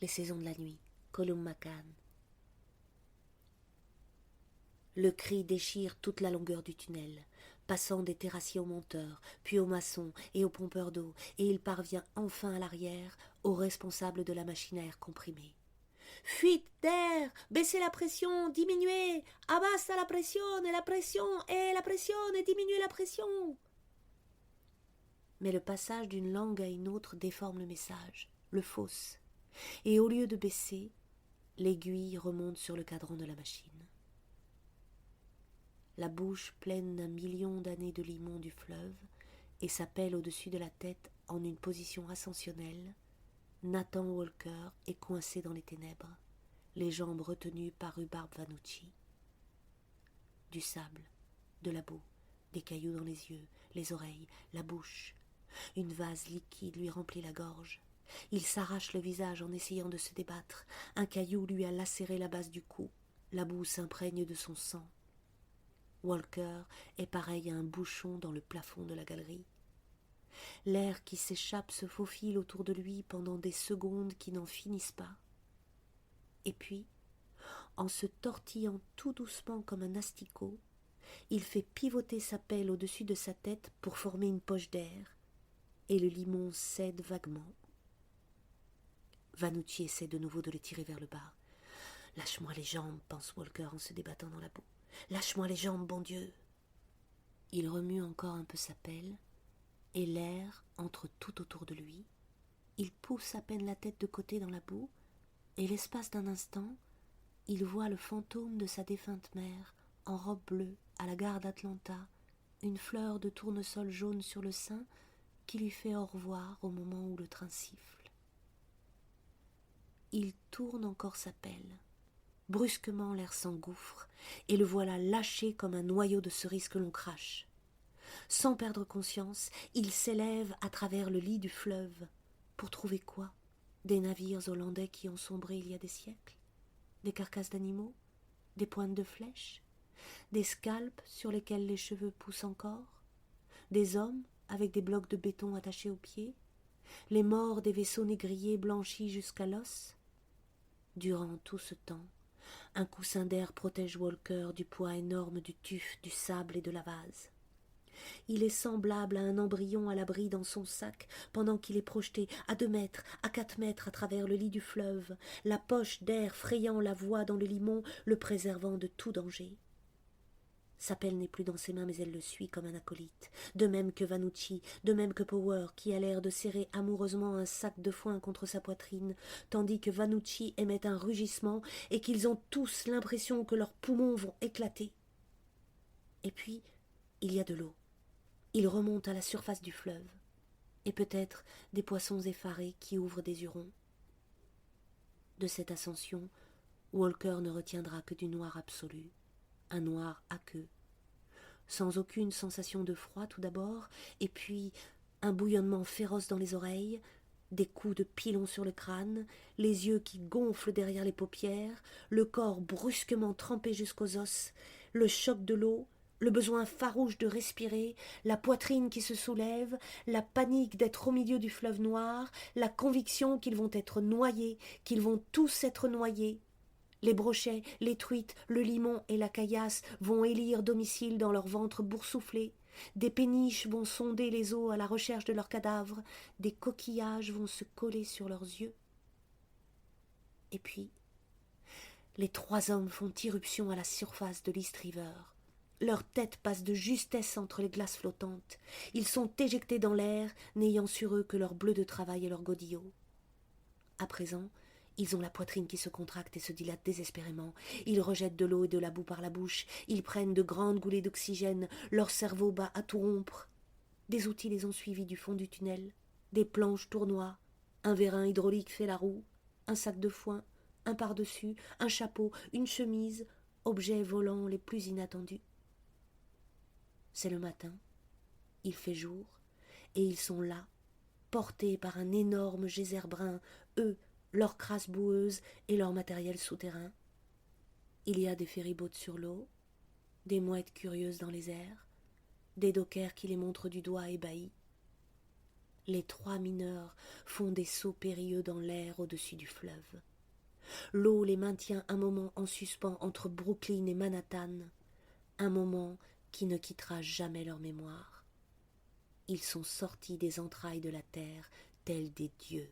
Les saisons de la nuit, Colum McCann. Le cri déchire toute la longueur du tunnel, passant des terrassiers aux monteurs, puis aux maçons et aux pompeurs d'eau, et il parvient enfin à l'arrière, aux responsables de la machine à air comprimé. Fuite d'air, baissez la pression, diminuez, abbassa la pression, et diminuez la pression. Mais le passage d'une langue à une autre déforme le message, le fausse, et au lieu de baisser, l'aiguille remonte sur le cadran de la machine. La bouche pleine d'un million d'années de limon du fleuve et sa pelle au-dessus de la tête en une position ascensionnelle, Nathan Walker est coincé dans les ténèbres, les jambes retenues par Rhubarb Vanucci. Du sable, de la boue, des cailloux dans les yeux, les oreilles, la bouche. Une vase liquide lui remplit la gorge. Il s'arrache le visage en essayant de se débattre. Un caillou lui a lacéré la base du cou. La boue s'imprègne de son sang. Walker est pareil à un bouchon dans le plafond de la galerie. L'air qui s'échappe se faufile autour de lui pendant des secondes qui n'en finissent pas. Et puis, en se tortillant tout doucement comme un asticot, il fait pivoter sa pelle au-dessus de sa tête pour former une poche d'air, et le limon cède vaguement. Vanucci essaie de nouveau de le tirer vers le bas. « Lâche-moi les jambes, pense Walker en se débattant dans la boue. Lâche-moi les jambes, bon Dieu !» Il remue encore un peu sa pelle, et l'air entre tout autour de lui. Il pousse à peine la tête de côté dans la boue, et l'espace d'un instant, il voit le fantôme de sa défunte mère, en robe bleue, à la gare d'Atlanta, une fleur de tournesol jaune sur le sein, qui lui fait au revoir au moment où le train siffle. Il tourne encore sa pelle. Brusquement, l'air s'engouffre, et le voilà lâché comme un noyau de cerise que l'on crache. Sans perdre conscience, il s'élève à travers le lit du fleuve. Pour trouver quoi? Des navires hollandais qui ont sombré il y a des siècles? Des carcasses d'animaux? Des pointes de flèches? Des scalps sur lesquels les cheveux poussent encore? Des hommes avec des blocs de béton attachés aux pieds? Les morts des vaisseaux négriers blanchis jusqu'à l'os? Durant tout ce temps, un coussin d'air protège Walker du poids énorme du tuf, du sable et de la vase. Il est semblable à un embryon à l'abri dans son sac, pendant qu'il est projeté à 2 mètres, à 4 mètres à travers le lit du fleuve, la poche d'air frayant la voie dans le limon, le préservant de tout danger. Sa pelle n'est plus dans ses mains, mais elle le suit comme un acolyte, de même que Vanucci, de même que Power, qui a l'air de serrer amoureusement un sac de foin contre sa poitrine, tandis que Vanucci émet un rugissement et qu'ils ont tous l'impression que leurs poumons vont éclater. Et puis, il y a de l'eau. Il remonte à la surface du fleuve, et peut-être des poissons effarés qui ouvrent des hurons. De cette ascension, Walker ne retiendra que du noir absolu, un noir aqueux, sans aucune sensation de froid tout d'abord, et puis un bouillonnement féroce dans les oreilles, des coups de pilon sur le crâne, les yeux qui gonflent derrière les paupières, le corps brusquement trempé jusqu'aux os, le choc de l'eau, le besoin farouche de respirer, la poitrine qui se soulève, la panique d'être au milieu du fleuve noir, la conviction qu'ils vont être noyés, qu'ils vont tous être noyés. Les brochets, les truites, le limon et la caillasse vont élire domicile dans leur ventre boursouflé. Des péniches vont sonder les eaux à la recherche de leurs cadavres. Des coquillages vont se coller sur leurs yeux. Et puis, les 3 hommes font irruption à la surface de l'East River. Leurs têtes passent de justesse entre les glaces flottantes. Ils sont éjectés dans l'air, n'ayant sur eux que leur bleu de travail et leur godillot. À présent, ils ont la poitrine qui se contracte et se dilate désespérément. Ils rejettent de l'eau et de la boue par la bouche. Ils prennent de grandes goulées d'oxygène. Leur cerveau bat à tout rompre. Des outils les ont suivis du fond du tunnel. Des planches tournoient. Un vérin hydraulique fait la roue. Un sac de foin. Un pardessus. Un chapeau. Une chemise. Objets volants les plus inattendus. C'est le matin. Il fait jour. Et ils sont là, portés par un énorme geyser brun, eux, leurs crasses boueuses et leur matériel souterrain. Il y a des ferryboats sur l'eau, des mouettes curieuses dans les airs, des dockers qui les montrent du doigt ébahis. Les 3 mineurs font des sauts périlleux dans l'air au-dessus du fleuve. L'eau les maintient un moment en suspens entre Brooklyn et Manhattan, un moment qui ne quittera jamais leur mémoire. Ils sont sortis des entrailles de la terre tels des dieux.